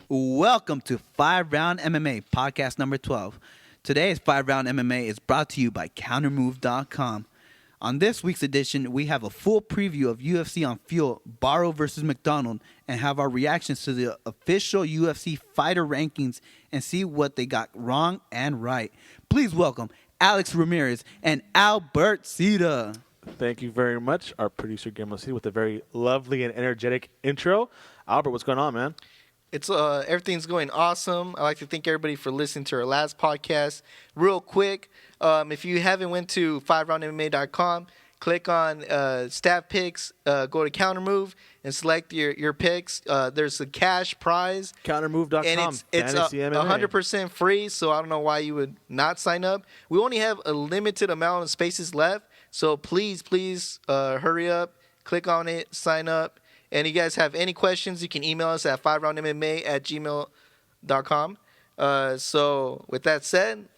Welcome to 5-Round MMA, podcast number 12. Today's 5-Round MMA is brought to you by countermove.com. On this week's edition, we have a full preview of UFC on Fuel, Barao versus McDonald, and have our reactions to the official UFC Fighter Rankings and see what they got wrong and right. Please welcome Alex Ramirez and Albert Cita. Thank you very much, our producer Jimmo with a very lovely and energetic intro. Albert, what's going on, man? It's everything's going awesome. I'd like to thank everybody for listening to our last podcast. Real quick, if you haven't went to 5roundmma.com, click on staff picks, go to Countermove, and select your picks. There's a cash prize. Countermove.com. And it's 100% free, so I don't know why you would not sign up. We only have a limited amount of spaces left, so please hurry up, click on it, sign up. And if you guys have any questions, you can email us at 5roundmma@gmail.com. So with that said,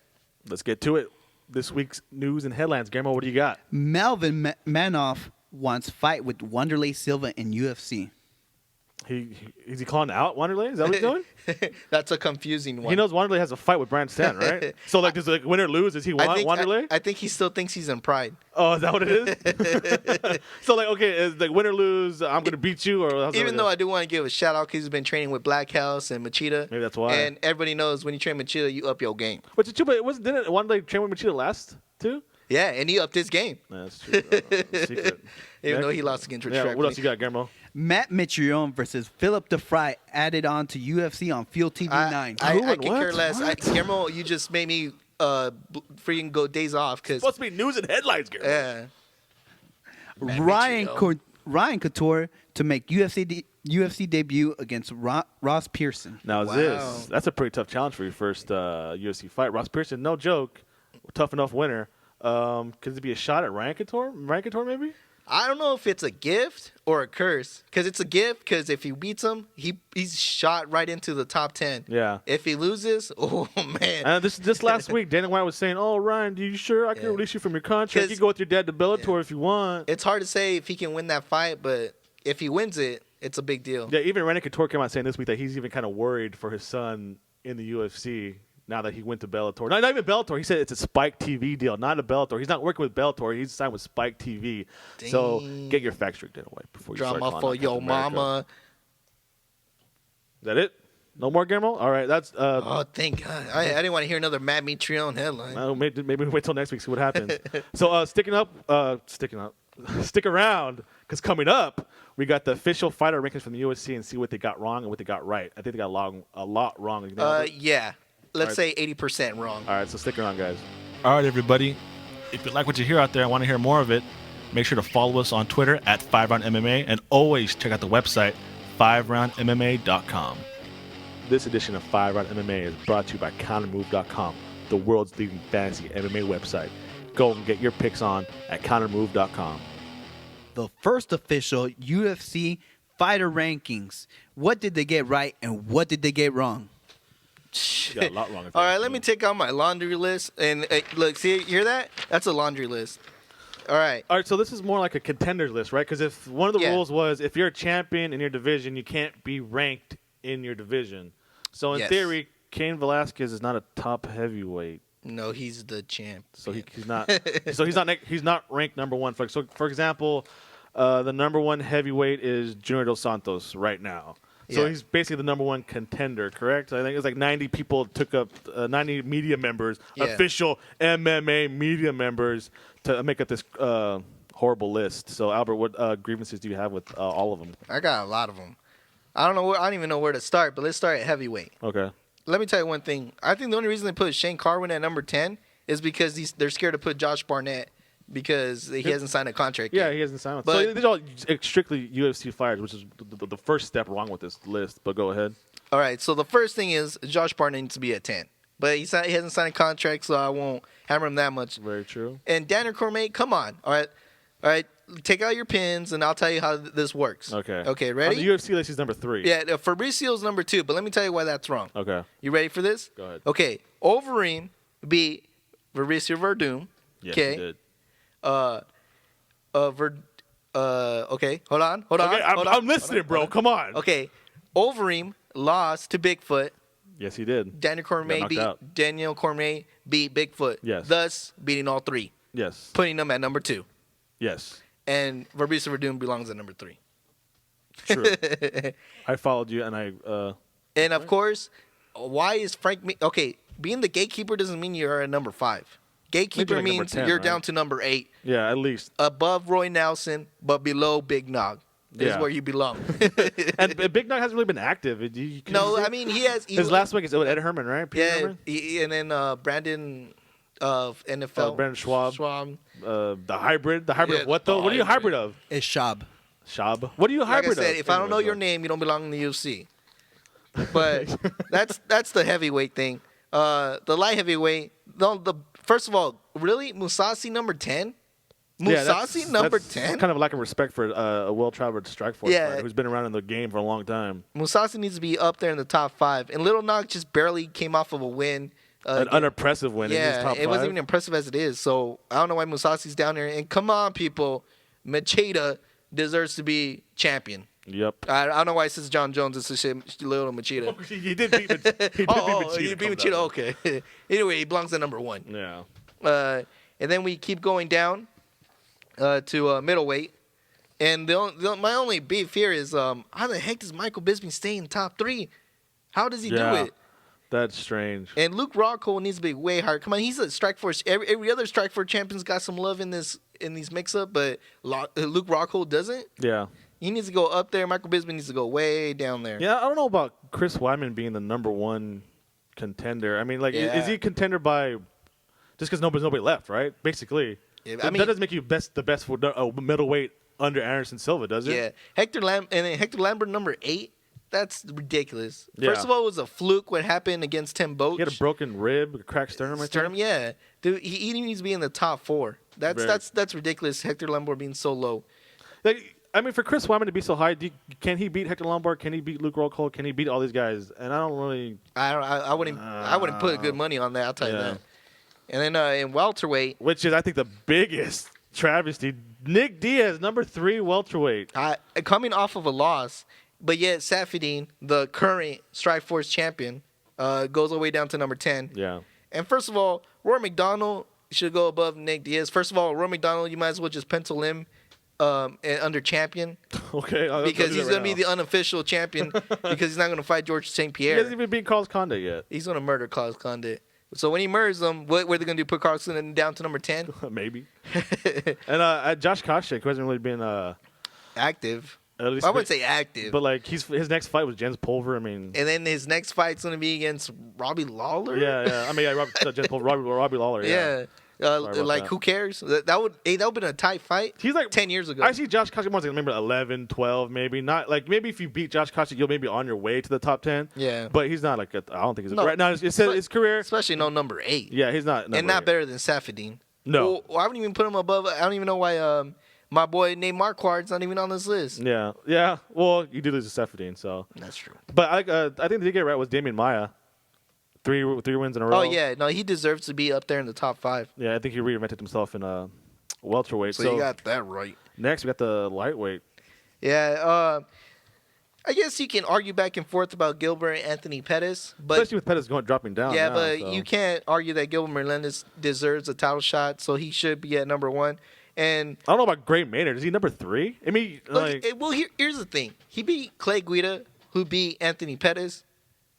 let's get to it. This week's news and headlines. Guillermo, what do you got? Melvin Manoff wants fight with Wanderlei Silva in UFC. Is he calling out Wanderlei? Is that what he's doing? That's a confusing one. He knows Wanderlei has a fight with Brandon Stan, right? So, does win or lose? Does he want Wanderlei? I think he still thinks he's in Pride. Oh, is that what it is? So, okay, is win or lose, I'm going to beat you? Or even though I do want to give a shout-out because he's been training with Black House and Machida. Maybe that's why. And everybody knows when you train Machida, you up your game. But didn't Wanderlei train with Machida last, too? Yeah, and he upped his game. That's true. Secret. Even though he lost against Rich Strike. What else you got, Guillermo? Matt Mitrione versus Philip DeFry added on to UFC on Fuel TV 9. I can care less. Guillermo, you just made me freaking go days off. It's supposed to be news and headlines, Guillermo. Yeah. Ryan Couture to make UFC debut against Ross Pearson. Now, that's a pretty tough challenge for your first UFC fight. Ross Pearson, no joke, tough enough winner. Could it be a shot at Ryan Couture? Ryan Couture, maybe? I don't know if it's a gift or a curse. Because it's a gift, because if he beats him, he's shot right into the top 10. Yeah. If he loses, oh, man. And this last week, Dana White was saying, "Oh, Ryan, are you sure I can release you from your contract? You can go with your dad to Bellator if you want." It's hard to say if he can win that fight, but if he wins it, it's a big deal. Yeah, even Ryan Couture came out saying this week that he's even kind of worried for his son in the UFC now that he went to Bellator. Not even Bellator. He said it's a Spike TV deal, not a Bellator. He's not working with Bellator. He's signed with Spike TV. Dang. So get your facts straight, Dana White, before you start drama for your mama. Is that it? No more, Guillermo? All right, that's... oh, thank God. I didn't want to hear another Matt Mitrione headline. Maybe we wait till next week, see what happens. So stick around, because coming up, we got the official fighter rankings from the UFC and see what they got wrong and what they got right. I think they got a lot wrong. Yeah. Let's say 80% wrong. All right, so stick around, guys. All right, everybody. If you like what you hear out there and want to hear more of it, make sure to follow us on Twitter at 5roundmma and always check out the website, 5roundmma.com. This edition of 5RoundMMA is brought to you by countermove.com, the world's leading fantasy MMA website. Go and get your picks on at countermove.com. The first official UFC Fighter Rankings. What did they get right and what did they get wrong? You got a lot wrong. All right, let me take out my laundry list. And look, see, you hear that? That's a laundry list. All right, so this is more like a contenders list, right? Because if one of the rules was if you're a champion in your division, you can't be ranked in your division. So in theory, Cain Velasquez is not a top heavyweight. No, he's the champ. So he's not. So he's not ranked number one. So for example, the number one heavyweight is Junior Dos Santos right now. So he's basically the number one contender, correct? I think it's like 90 people took up 90 media members, official MMA media members, to make up this horrible list. So Albert, what grievances do you have with all of them? I got a lot of them. I don't even know where to start, but let's start at heavyweight. Okay. Let me tell you one thing. I think the only reason they put Shane Carwin at number 10 is because they're scared to put Josh Barnett because he hasn't signed a contract yet. Yeah, he hasn't signed. So these are all strictly UFC fighters, which is the first step wrong with this list. But go ahead. All right, so the first thing is Josh Barnett needs to be at 10. But he hasn't signed a contract, so I won't hammer him that much. Very true. And Daniel Cormier, come on. All right. Take out your pins, and I'll tell you how this works. Okay. Okay, ready? On the UFC list, he's number 3. Yeah, Fabricio's number 2, but let me tell you why that's wrong. Okay. You ready for this? Go ahead. Okay, Overeem beat Fabricio Verdum. Yes, okay. he did. Okay, hold on. Okay, I'm listening, bro. Come on. Okay, Overeem lost to Bigfoot. Yes, he did. Daniel Cormier beat Bigfoot. Yes. Thus beating all three, Yes. putting them at number 2. Yes. And Fabricio Verdun belongs at number 3. True. I followed you, and I. And of course, why is okay? Being the gatekeeper doesn't mean you're at number 5. Gatekeeper like number means 10, you're right? down to number 8, Yeah, at least. above Roy Nelson, but below Big Nog. This is Yeah. where you belong. And Big Nog hasn't really been active. No, I mean he has. His last week is Ed Herman, right? Peter Yeah, Herman? and then Brandon of NFL. Brandon Schwab. The hybrid. The hybrid Yeah, of what though? the What are you hybrid of? It's Shab. Shab. What are you Like I hybrid said, of? if I don't know Anyways, your name, you don't belong in the UFC. But that's the heavyweight thing. The light heavyweight. First of all, really, Mousasi number 10. Yeah, Mousasi number that's 10. Kind of a lack of respect for a well-traveled Strikeforce Yeah. fighter who's been around in the game for a long time. Mousasi needs to be up there in the top 5. And Little Nog just barely came off of a win. An unimpressive win in his Yeah, top it wasn't five. even impressive as it is. So I don't know why Mousasi's down there. And come on, people, Machida deserves to be champion. Yep. I don't know why it says John Jones. It's a shit, little Machida. He did beat Machida. He He beat Machida. Okay. Anyway, he belongs at number 1. Yeah. And then we keep going down to middleweight. And my only beef here is how the heck does Michael Bisping stay in top 3? How does he do it? That's strange. And Luke Rockhold needs to be way higher. Come on, he's a Strikeforce. Every other Strikeforce champion's got some love in these mix-up, but Luke Rockhold doesn't. Yeah. He needs to go up there. Michael Bisping needs to go way down there. Yeah, I don't know about Chris Weidman being the number 1 contender. I mean, like, Yeah. is he a contender by just because nobody left, right? Basically. Yeah, that doesn't make you the best for middleweight under Anderson Silva, does it? Yeah, Hector Lambert number 8. That's ridiculous. Yeah. First of all, it was a fluke what happened against Tim Boach. He had a broken rib, a cracked sternum. Sternum, yeah, dude, he needs to be in the top 4. That's ridiculous. Hector Lambert being so low. Like, I mean, for Chris Weidman to be so high, can he beat Hector Lombard? Can he beat Luke Rockhold? Can he beat all these guys? And I don't really. I wouldn't put good money on that. I'll tell you that. And then in welterweight, Which is, I think, the biggest travesty. Nick Diaz, number 3 welterweight. coming off of a loss, but yet Saffiedine, the current Strikeforce champion, goes all the way down to number 10. Yeah. And first of all, Roy McDonald should go above Nick Diaz. First of all, Roy McDonald, you might as well just pencil him under champion. Okay. Because he's going to be the unofficial champion because he's not going to fight George St. He Pierre. hasn't even beat Carlos Condit yet. He's going to murder Carlos Condit. So when he murders them, what are they going to do? Put Carlos Condit down to number 10? Maybe. And Josh Koscheck, who hasn't really been Active. at least I wouldn't say active. but like his next fight was Jens Pulver. I mean, And then his next fight's going to be against Robbie Lawler? yeah. I mean, Jens Pulver, Robbie Lawler. Yeah. about Like, that. who cares? That would have been a tight fight. He's like 10 years ago. I see Josh Koscheck more like maybe 11, 12, maybe not like maybe if you beat Josh Koscheck, you'll maybe on your way to the top 10. Yeah. But he's not like I don't think he's No. right now. It says his career. Especially no number 8. Yeah, he's not. And not better than Saffiedine. No. Well, I wouldn't even put him above. I don't even know why my boy named Marquardt's not even on this list. Yeah. Well, you did lose to Saffiedine, so. That's true. But I think the did get right was Damian Maia. Three wins in a row. Oh, yeah. No, he deserves to be up there in the top 5. Yeah, I think he reinvented himself in welterweight. So you got that right. Next, we got the lightweight. Yeah. I guess you can argue back and forth about Gilbert and Anthony Pettis. But Especially with Pettis dropping down. yeah, now, but so. you can't argue that Gilbert Melendez deserves a title shot, so he should be at number 1. And I don't know about Gray Maynard. Is he number 3? I mean, like, here's the thing. He beat Clay Guida, who beat Anthony Pettis.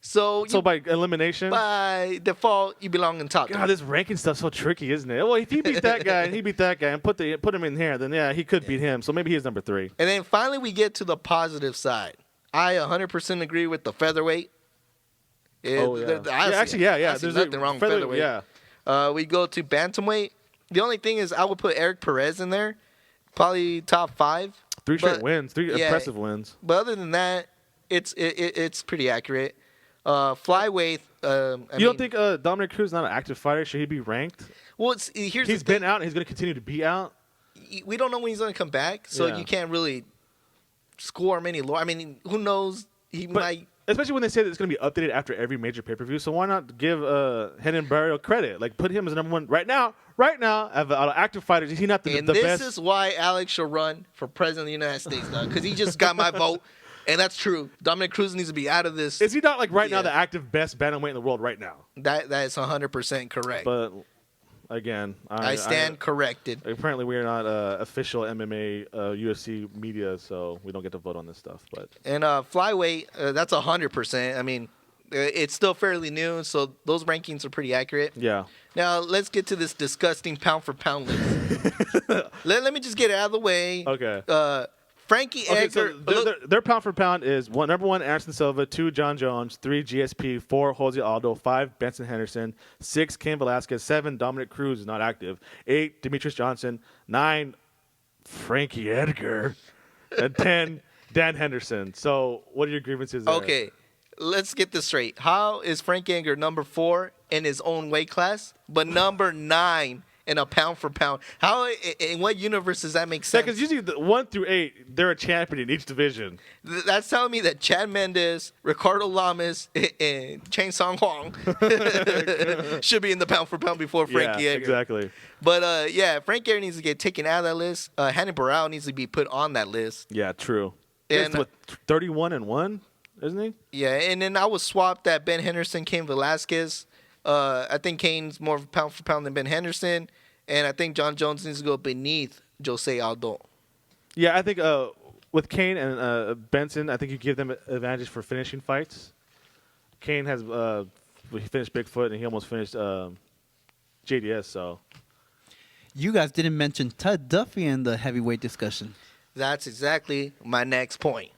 So by elimination? by default, you belong in top 3. God, this ranking stuff's so tricky, isn't it? Well, if he beat that guy and he beat that guy and put him in here, then yeah, he could beat him. So maybe he's number 3. And then finally, we get to the positive side. I 100% agree with the featherweight. Oh, yeah. I see There's nothing wrong with featherweight. Yeah. We go to bantamweight. The only thing is I would put Eric Perez in there, probably top 5. 3 straight But- wins. 3 yeah. impressive wins. But other than that, it's pretty accurate. Flyweight. You don't think Dominic Cruz is not an active fighter? Should he be ranked? Well, here's He's the thing. been out and he's going to continue to be out. We don't know when he's going to come back, so Yeah. you can't really score many. I mean, who knows? He But might. especially when they say that it's going to be updated after every major pay-per-view. So why not give Renan Barrio credit? Like, put him as number 1 right now. Right now, out of active fighters, is he not the And best? this is why Alex should run for president of the United States, because he just got my vote. And that's true. Dominic Cruz needs to be out of this. Is he not like right now Yeah. the active best bantamweight in the world right now? That is 100% correct. But again, I stand corrected. Apparently, we are not official MMA UFC media, so we don't get to vote on this stuff. But And flyweight, that's 100%. I mean, it's still fairly new, so those rankings are pretty accurate. yeah, Now, let's get to this disgusting pound-for-pound list. let me just get it out of the way. okay. Frankie Okay, Edgar. so their pound for pound is number 1 Anderson Silva, 2 John Jones, 3 GSP, 4 Jose Aldo, 5 Benson Henderson, 6 Cain Velasquez, 7 Dominic Cruz is not active, 8 Demetrius Johnson, 9 Frankie Edgar, and 10 Dan Henderson. So what are your grievances there? Okay, let's get this straight. How is Frankie Edgar number 4 in his own weight class, but number 9 in a pound for pound? How, in what universe does that make sense? Because usually 1 through 8, they're a champion in each division. That's telling me that Chad Mendes, Ricardo Lamas, and Chang Song Huang should be in the pound for pound before Frankie Yeah, Edgar. exactly. But yeah, Frankie Edgar needs to get taken out of that list. Hannah Barao needs to be put on that list. Yeah, true. And- He's what, 31-1, isn't he? Yeah, and then I would swap that Ben Henderson, Cain Velasquez. I think Cain's more of a pound for pound than Ben Henderson, and I think John Jones needs to go beneath Jose Aldo. Yeah, I think with Cain and Benson, I think you give them advantage for finishing fights. Cain has he finished Bigfoot and he almost finished JDS. So You guys didn't mention Tud Duffy in the heavyweight discussion. That's exactly my next point.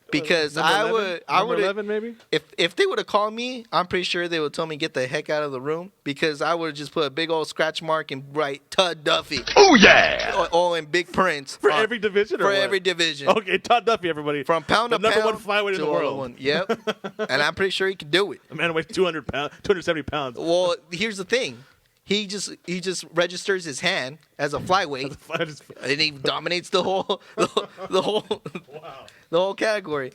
Because Number I 11? would Number 11 maybe. if they would have called me, I'm pretty sure they would tell me get the heck out of the room, because I would have just put a big old scratch mark and write Tud Duffy. Oh yeah! Or in big prints For every division. Or for what? every division. Okay, Todd Duffy, everybody. From pound the to number pound. 1 flyweight in to the all world. one. Yep. And I'm pretty sure he could do it. The man weighs 270 pounds. Well, here's the thing. He just registers his hand as a flyweight, and he dominates the whole the whole category.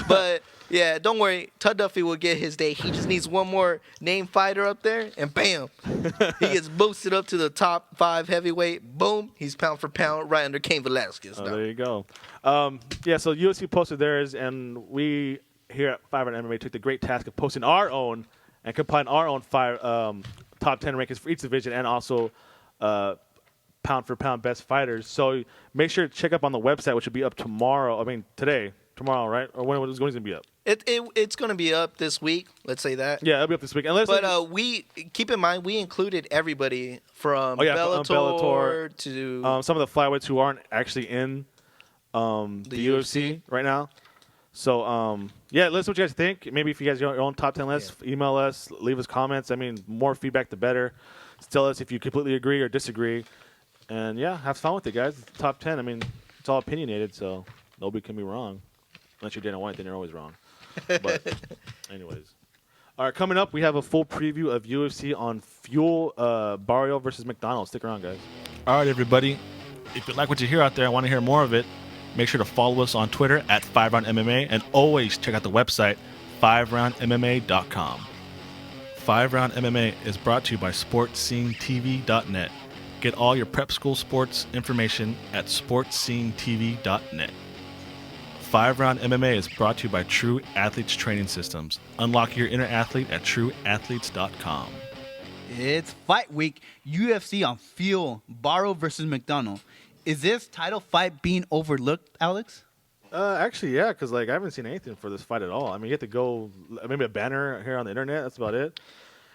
But yeah, don't worry. Tud Duffy will get his day. He just needs one more named fighter up there, and bam, he gets boosted up to the top 5 heavyweight. Boom, he's pound for pound right under Cain Velasquez. Oh, now. there you go. Yeah, so UFC posted theirs, and we here at FiveRoundMMA took the great task of posting our own and compiling our own top 10 rankings for each division, and also pound for pound best fighters. So make sure to check up on the website, which will be up tomorrow. I mean today, tomorrow, right? Or when is it going to be up? It's going to be up this week. Let's say that. Yeah, it'll be up this week. But we keep in mind we included everybody from Bellator, to some of the flyweights who aren't actually in the UFC right now. So yeah, let us know what you guys think. Maybe if you guys have your own top 10 lists, email us, leave us comments. I mean, more feedback the better. Tell us if you completely agree or disagree. And yeah, have fun with it, guys. It's top 10. I mean, it's all opinionated, so nobody can be wrong. Unless you're Dana White, then you're always wrong. But anyways. All right, coming up, we have a full preview of UFC on Fuel, Barao versus McDonald. Stick around, guys. All right, everybody. If you like what you hear out there and want to hear more of it, make sure to follow us on Twitter at FiveRoundMMA, and always check out the website, FiveRoundMMA.com. 5RoundMMA is brought to you by SportsSceneTV.net. Get all your prep school sports information at SportsSceneTV.net. 5RoundMMA is brought to you by True Athletes Training Systems. Unlock your inner athlete at TrueAthletes.com. It's fight week. UFC on Fuel. Barao versus McDonald. Is this title fight being overlooked, Alex? Actually, yeah, because like I haven't seen anything for this fight at all. I mean, you have to go maybe a banner here on the internet. That's about it.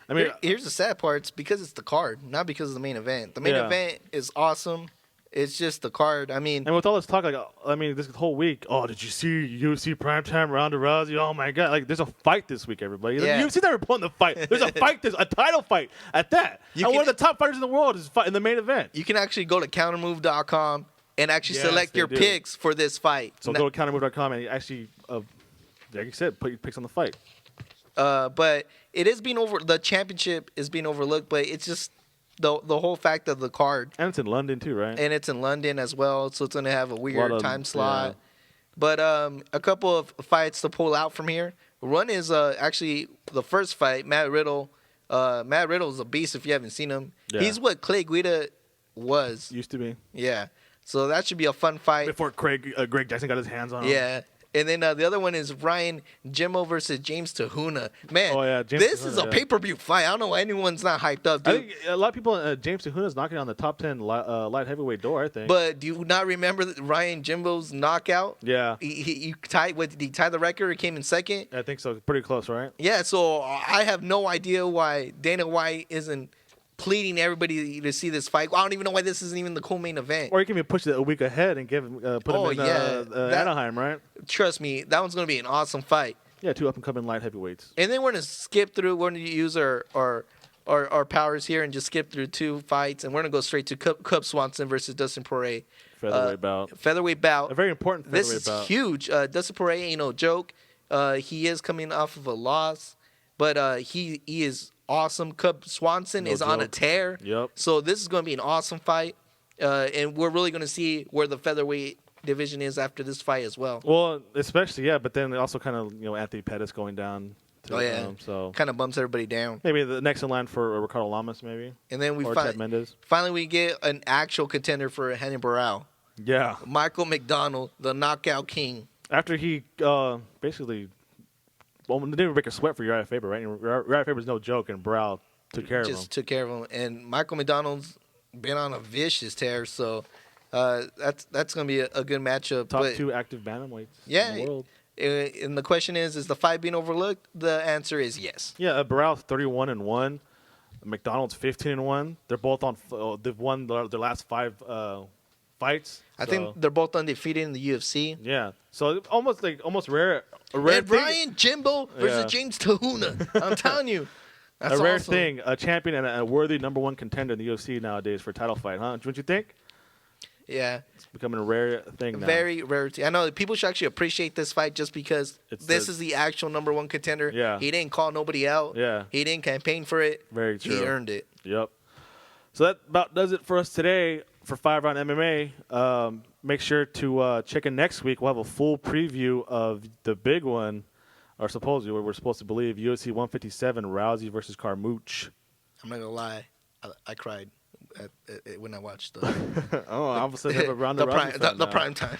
I mean, here's the sad part. It's because it's the card, not because of the main event. The main event is awesome. It's just the card. I mean, and with all this talk, like I mean, this whole week. Oh, did you see UFC primetime Ronda Rousey? Oh my God! Like, there's a fight this week, everybody. Yeah. UFC's never putting the fight. There's a fight. There's a title fight at that. And one of the top fighters in the world is fighting the main event. you can actually go to countermove.com and actually Yes, select they your do. picks for this fight. So go to countermove.com and actually, like you said, put your picks on the fight. But it is being the championship is being overlooked, but it's just the whole fact of the card. And it's in London too, right? And it's in London as well, so it's going to have a weird time slot. Yeah. But a couple of fights to pull out from here. One is actually the first fight, Matt Riddle. Matt Riddle's a beast if you haven't seen him. Yeah. He's what Clay Guida was. Used to be Yeah. So that should be a fun fight. before Greg Jackson got his hands on him. Yeah. And then the other one is Ryan Jimmo versus James Huna. Man, Oh, yeah, James this Huna, is a yeah. pay-per-view fight. I don't know why anyone's not hyped up, I dude. think a lot of people, James Huna's knocking on the top 10 light heavyweight door, I think. But do you not remember Ryan Jimbo's knockout? Yeah, He tied. What did he tie the record? He came in second. I think so. Pretty close, right? Yeah. So I have no idea why Dana White isn't pleading everybody to see this fight. I don't even know why this isn't even the co-main event. Or you can even push it a week ahead and give him, put him in Anaheim, right? Trust me, that one's going to be an awesome fight. Yeah, 2 up-and-coming light heavyweights. And then we're going to skip through. We're going to use our powers here and just skip through 2 fights. And we're going to go straight to Cub Swanson versus Dustin Poirier. Featherweight bout. Featherweight bout. A very important This featherweight is bout. huge. Dustin Poirier ain't no joke. He is coming off of a loss. But he is awesome. Cub Swanson No is on a joke. tear. Yep. So this is going to be an awesome fight. And we're really going to see where the featherweight division is after this fight as well. Well, especially, yeah, but then also kind of, Anthony Pettis going down. To, Oh, yeah. So Kind of bumps everybody down. maybe the next in line for Ricardo Lamas, maybe. And then Or Ted Mendez. finally we get an actual contender for Henry Barao. Yeah. Michael McDonald, the knockout king. After he basically, well, didn't even break a sweat for Uriah Faber, right? And Uriah Faber's no joke, and Barao took care of him. Just took care of him. And Michael McDonald's been on a vicious tear, so that's going to be a good matchup. Top But 2 active bantamweights Yeah. in the world. And the question is the fight being overlooked? The answer is yes. Yeah, Barao's 31-1. McDonald's 15-1. They're both on. They've won their last 5 fights. I think they're both undefeated in the UFC. Yeah. So almost rare. A rare And thing. Ryan Jimbo versus Yeah. James Huna. I'm telling you. That's A rare awesome. thing. A champion and a worthy number 1 contender in the UFC nowadays for a title fight, huh? Don't you think? Yeah. It's becoming a rare thing now. Very rarity. I know people should actually appreciate this fight just because It's this the- is the actual number 1 contender. Yeah. He didn't call nobody out. Yeah. He didn't campaign for it. Very true. He earned it. Yep. So that about does it for us today for 5 Round MMA. Make sure to check in next week. We'll have a full preview of the big one, or supposedly what we're supposed to believe, UFC 157, Rousey versus Carmouche. I'm not going to lie. I cried when I watched the Oh, I was saying around the the prime time.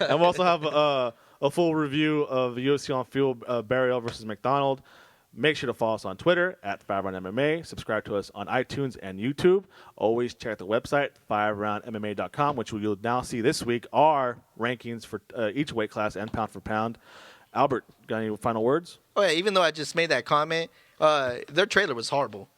And we'll also have a full review of UFC on Field, Barao versus McDonald. Make sure to follow us on Twitter at 5RoundMMA. Subscribe to us on iTunes and YouTube. Always check the website, 5roundmma.com, which you'll now see this week are rankings for each weight class and pound for pound. Albert, got any final words? Oh, yeah, even though I just made that comment, their trailer was horrible.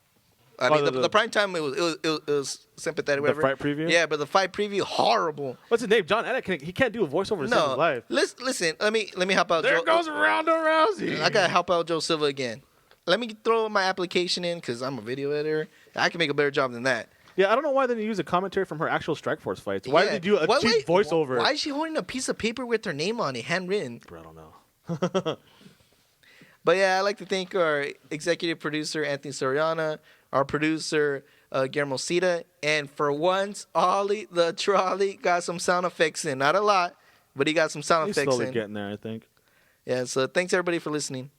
I mean, the prime time, it was sympathetic, whatever. fight preview? Yeah, but the fight preview, horrible. What's his name? John Anik. He can't do a voiceover to save No, his life. listen. Let me help out. There Joe. goes Ronda Rousey. I gotta help out Joe Silva again. Let me throw my application in because I'm a video editor. I can make a better job than that. Yeah, I don't know why they didn't use a commentary from her actual Strikeforce fights. Why did they do a cheap voiceover? Why is she holding a piece of paper with her name on it, handwritten? Bro, I don't know. But yeah, I'd like to thank our executive producer, Anthony Soriana, our producer, Guillermo Cita, and for once, Ollie the Trolley got some sound effects in. Not a lot, but he got some sound He's effects slowly in. getting there, I think. Yeah, so thanks everybody for listening.